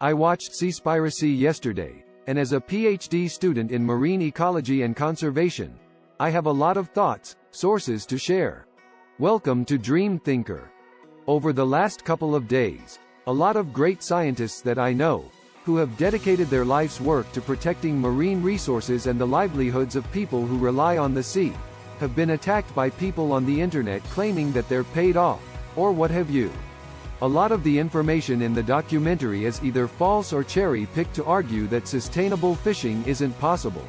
I watched Seaspiracy yesterday, and as a PhD student in marine ecology and conservation, I have a lot of thoughts, sources to share. Welcome to Dream Thinker. Over the last couple of days, a lot of great scientists that I know, who have dedicated their life's work to protecting marine resources and the livelihoods of people who rely on the sea, have been attacked by people on the internet claiming that they're paid off, or what have you. A lot of the information in the documentary is either false or cherry-picked to argue that sustainable fishing isn't possible.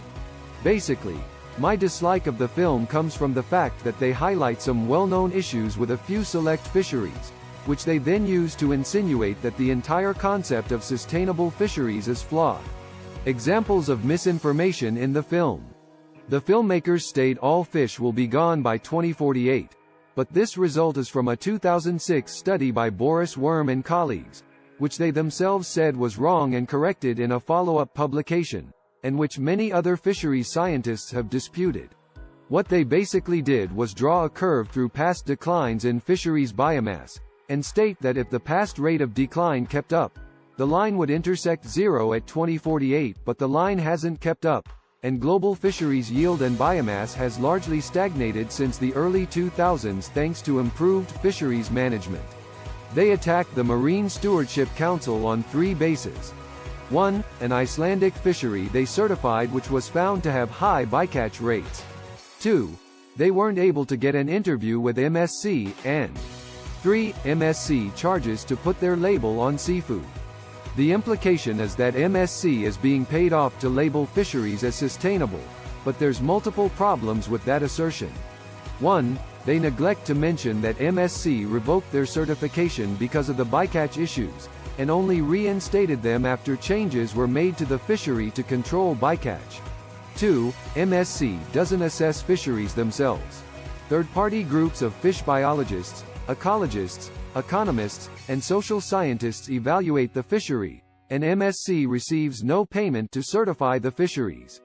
Basically, my dislike of the film comes from the fact that they highlight some well-known issues with a few select fisheries, which they then use to insinuate that the entire concept of sustainable fisheries is flawed. Examples of misinformation in the film. The filmmakers state all fish will be gone by 2048, but this result is from a 2006 study by Boris Worm and colleagues, which they themselves said was wrong and corrected in a follow-up publication, and which many other fisheries scientists have disputed. What they basically did was draw a curve through past declines in fisheries biomass, and state that if the past rate of decline kept up, the line would intersect zero at 2048, but the line hasn't kept up, and global fisheries yield and biomass has largely stagnated since the early 2000s thanks to improved fisheries management. They attacked the Marine Stewardship Council on 3 bases. 1. An Icelandic fishery they certified which was found to have high bycatch rates. 2. They weren't able to get an interview with MSC, and 3. MSC charges to put their label on seafood. The implication is that MSC is being paid off to label fisheries as sustainable, but there's multiple problems with that assertion. 1. They neglect to mention that MSC revoked their certification because of the bycatch issues, and only reinstated them after changes were made to the fishery to control bycatch. 2. MSC doesn't assess fisheries themselves. Third-party groups of fish biologists, ecologists, economists, and social scientists evaluate the fishery, and MSC receives no payment to certify the fisheries.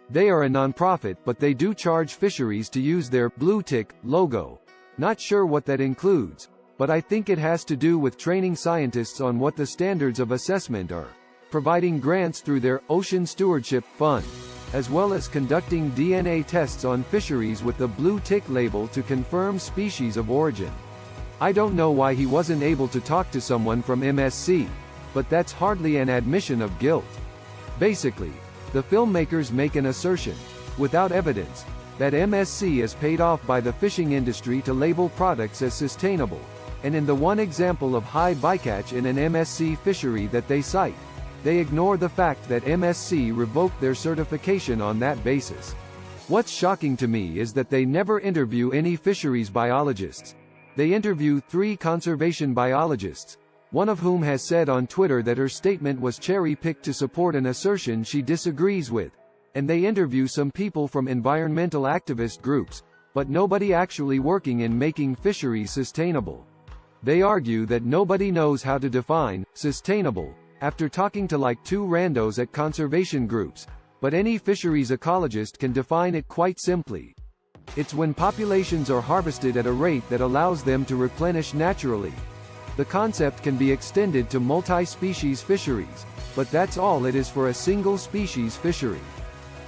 They are a non-profit, but they do charge fisheries to use their blue tick logo. Not sure what that includes, but I think it has to do with training scientists on what the standards of assessment are, providing grants through their Ocean Stewardship Fund, as well as conducting DNA tests on fisheries with the blue tick label to confirm species of origin. I don't know why he wasn't able to talk to someone from MSC, but that's hardly an admission of guilt. Basically, the filmmakers make an assertion, without evidence, that MSC is paid off by the fishing industry to label products as sustainable, and in the one example of high bycatch in an MSC fishery that they cite, they ignore the fact that MSC revoked their certification on that basis. What's shocking to me is that they never interview any fisheries biologists. They interview 3 conservation biologists, one of whom has said on Twitter that her statement was cherry-picked to support an assertion she disagrees with, and they interview some people from environmental activist groups, but nobody actually working in making fisheries sustainable. They argue that nobody knows how to define sustainable after talking to like 2 randos at conservation groups, but any fisheries ecologist can define it quite simply. It's when populations are harvested at a rate that allows them to replenish naturally. The concept can be extended to multi-species fisheries, but that's all it is for a single species fishery.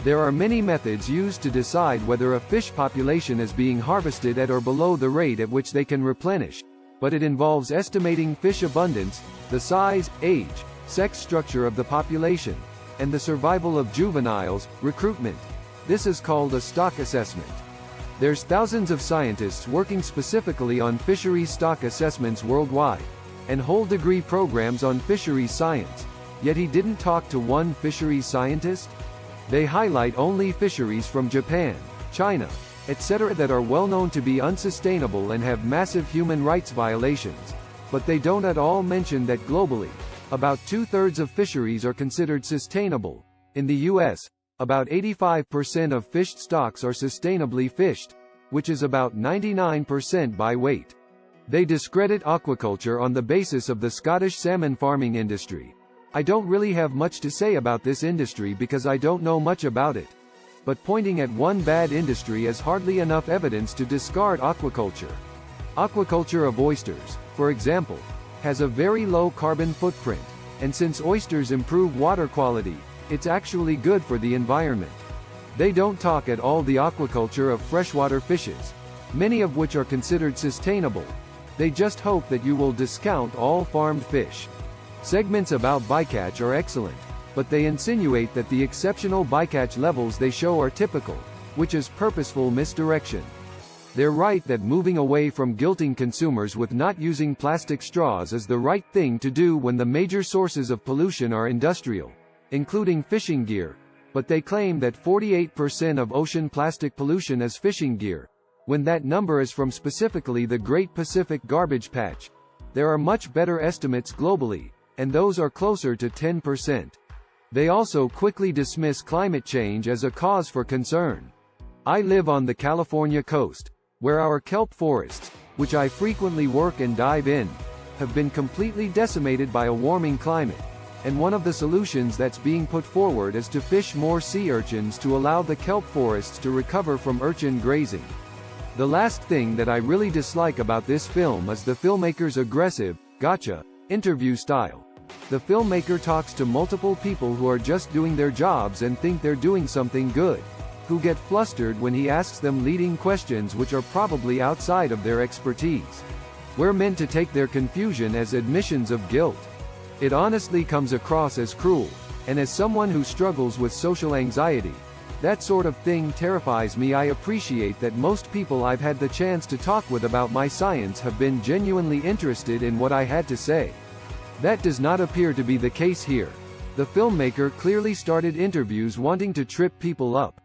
There are many methods used to decide whether a fish population is being harvested at or below the rate at which they can replenish, but it involves estimating fish abundance, the size, age, sex structure of the population, and the survival of juveniles, recruitment. This is called a stock assessment. There's thousands of scientists working specifically on fisheries stock assessments worldwide, and whole degree programs on fisheries science, yet he didn't talk to one fisheries scientist? They highlight only fisheries from Japan, China, etc. that are well known to be unsustainable and have massive human rights violations, but they don't at all mention that globally, about 2/3 of fisheries are considered sustainable. In the US, about 85% of fished stocks are sustainably fished, which is about 99% by weight. They discredit aquaculture on the basis of the Scottish salmon farming industry. I don't really have much to say about this industry because I don't know much about it. But pointing at one bad industry is hardly enough evidence to discard aquaculture. Aquaculture of oysters, for example, has a very low carbon footprint, And since oysters improve water quality, it's actually good for the environment. They don't talk at all the aquaculture of freshwater fishes, many of which are considered sustainable. They just hope that you will discount all farmed fish. Segments about bycatch are excellent, but they insinuate that the exceptional bycatch levels they show are typical, which is purposeful misdirection. They're right that moving away from guilting consumers with not using plastic straws is the right thing to do when the major sources of pollution are industrial, including fishing gear, but they claim that 48% of ocean plastic pollution is fishing gear, when that number is from specifically the Great Pacific Garbage Patch. There are much better estimates globally, and those are closer to 10%. They also quickly dismiss climate change as a cause for concern. I live on the California coast, where our kelp forests, which I frequently work and dive in, have been completely decimated by a warming climate, and one of the solutions that's being put forward is to fish more sea urchins to allow the kelp forests to recover from urchin grazing. The last thing that I really dislike about this film is the filmmaker's aggressive, gotcha, interview style. The filmmaker talks to multiple people who are just doing their jobs and think they're doing something good, who get flustered when he asks them leading questions which are probably outside of their expertise. We're meant to take their confusion as admissions of guilt. It honestly comes across as cruel, and as someone who struggles with social anxiety, that sort of thing terrifies me. I appreciate that most people I've had the chance to talk with about my science have been genuinely interested in what I had to say. That does not appear to be the case here. The filmmaker clearly started interviews wanting to trip people up,